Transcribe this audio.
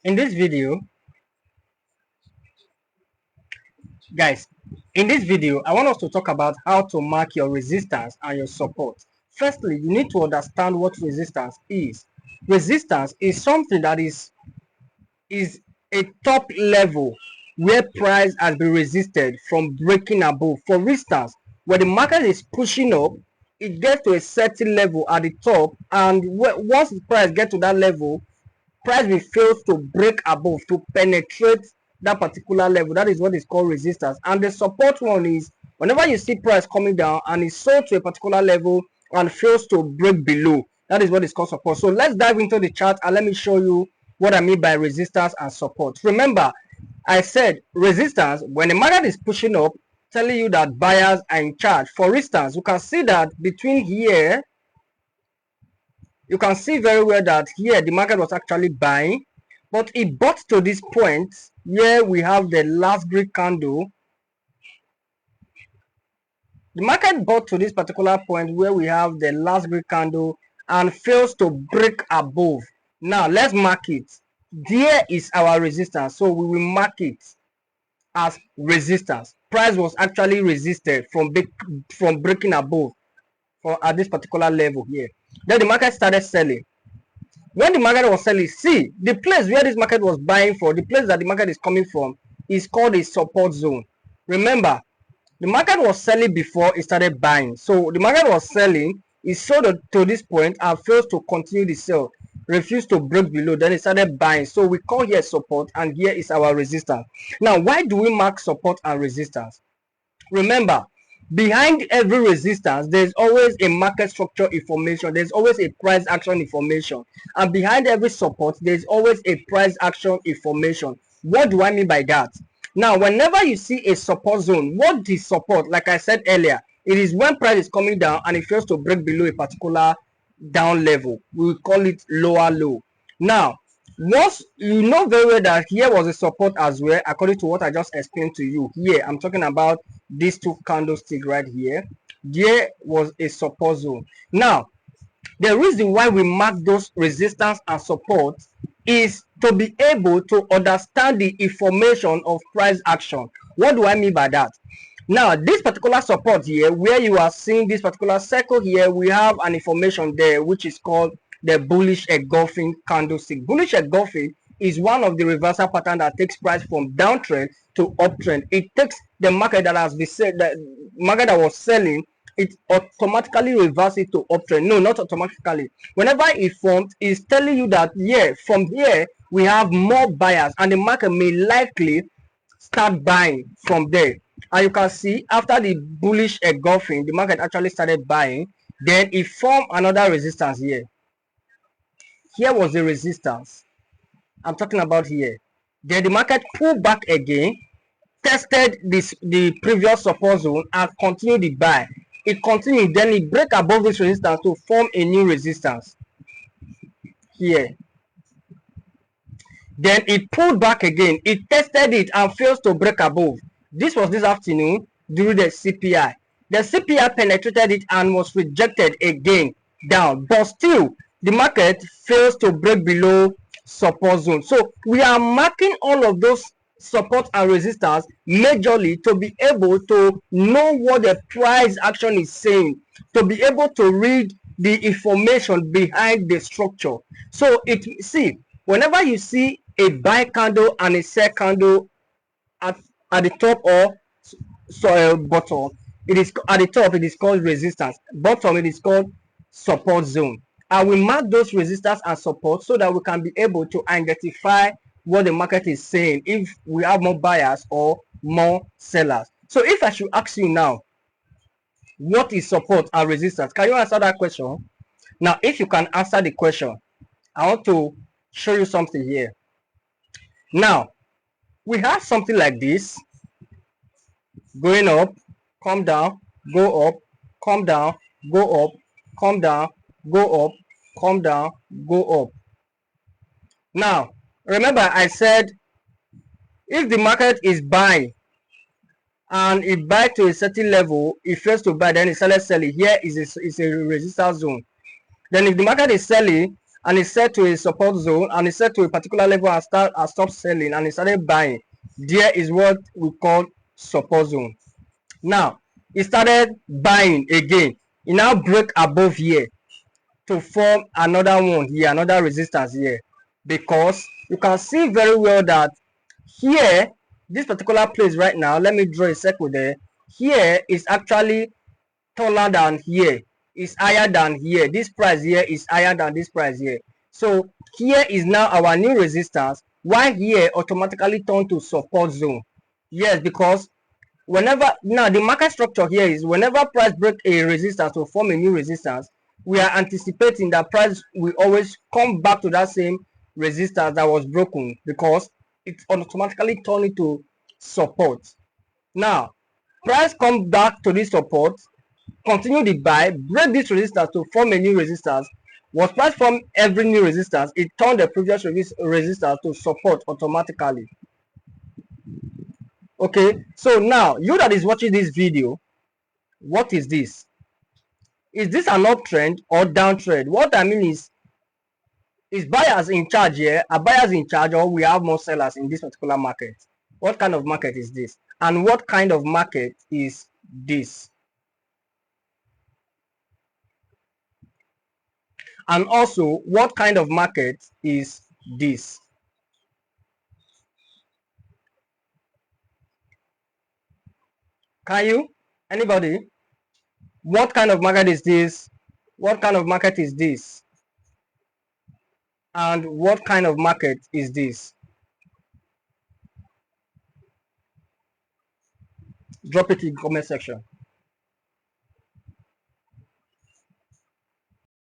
In this video, guys, in this video, I want us to talk about how to mark your resistance and your support. Firstly, you need to understand what resistance is. Resistance is something that is a top level where price has been resisted from breaking above. For instance, when the market is pushing up, it gets to a certain level at the top, and once the price gets to that level, price will fail to break above, to penetrate that particular level. That is what is called resistance. And the support one is whenever you see price coming down and it's sold to a particular level and fails to break below, that is what is called support. So let's dive into the chart and let me show you what I mean by resistance and support. Remember, I said resistance when the market is pushing up, telling you that buyers are in charge. For instance, you can see that between here, you can see very well that here the market was actually buying, but it bought to this point where we have the last grid candle. The market bought to this particular point where we have the last grid candle and fails to break above. Now let's mark it. There is our resistance, so we will mark it as resistance. Price was actually resisted from breaking above at this particular level here. Then the market started selling. When the market was selling, see the place where this market was buying for, the place that the market is coming from is called a support zone. Remember, the market was selling before it started buying. So the market was selling, it sold to this point and fails to continue the sale, refused to break below, then it started buying. So we call here support and here is our resistance. Now, why do we mark support and resistance? Remember, behind every resistance, there's always a market structure information, there's always a price action information, and behind every support, there's always a price action information. What do I mean by that? Now, whenever you see a support zone, what is support? Like I said earlier, it is when price is coming down and it fails to break below a particular down level. We call it lower low. Now, once you know very well that here was a support as well, according to what I just explained to you. Here I'm talking about these two candlesticks right here. There was a support zone. Now, the reason why we mark those resistance and support is to be able to understand the information of price action. What do I mean by that? Now, this particular support here, where you are seeing this particular circle here, we have an information there which is called the bullish engulfing candlestick. Bullish engulfing is one of the reversal pattern that takes price from downtrend to uptrend. It takes the market that has been said, the market that was selling, it automatically reverses it to uptrend. No, not automatically. Whenever it forms, it's telling you that from here we have more buyers and the market may likely start buying from there. And you can see after the bullish engulfing, the market actually started buying. Then it formed another resistance here. Here was the resistance I'm talking about here. Then the market pulled back again, tested the previous support zone and continued the buy. It continued, then it break above this resistance to form a new resistance here. Then it pulled back again. It tested it and fails to break above. This was this afternoon during the CPI. The CPI penetrated it and was rejected again down, but still the market fails to break below support zone. So we are marking all of those support and resistance majorly to be able to know what the price action is saying, to be able to read the information behind the structure. So whenever you see a buy candle and a sell candle at the top or bottom, it is at the top, it is called resistance. Bottom, it is called support zone. And we mark those resistance and support so that we can be able to identify what the market is saying, if we have more buyers or more sellers. So if I should ask you now, what is support and resistance? Can you answer that question? Now, if you can answer the question, I want to show you something here. Now, we have something like this, going up, come down, go up, come down, go up, come down, go up, come down, go up. Now, remember I said if the market is buying and it buy to a certain level, it fails to buy, then it started selling. Here is a resistance zone. Then if the market is selling and it set to a support zone, and it set to a particular level and stop selling, and it started buying, there is what we call support zone. Now it started buying again, it now break above here to form another one here, another resistance here, because you can see very well that here, this particular place right now, let me draw a circle there, here is actually taller than here, is higher than here, this price here is higher than this price here. So here is now our new resistance, while here automatically turn to support zone. Yes, because whenever, now the market structure here is whenever price break a resistance to form a new resistance, we are anticipating that price will always come back to that same resistance that was broken, because it automatically turn into support. Now price come back to this support, continue the buy, break this resistance to form a new resistance. Was price form every new resistance, it turned the previous resistance to support automatically. Okay, so now you that is watching this video, what is this? Is this an uptrend or downtrend? What I mean is buyers in charge here? Are buyers in charge, or we have more sellers in this particular market? What kind of market is this? And what kind of market is this? And also, what kind of market is this? Can you? Anybody? What kind of market is this? What kind of market is this? And what kind of market is this? Drop it in the comment section.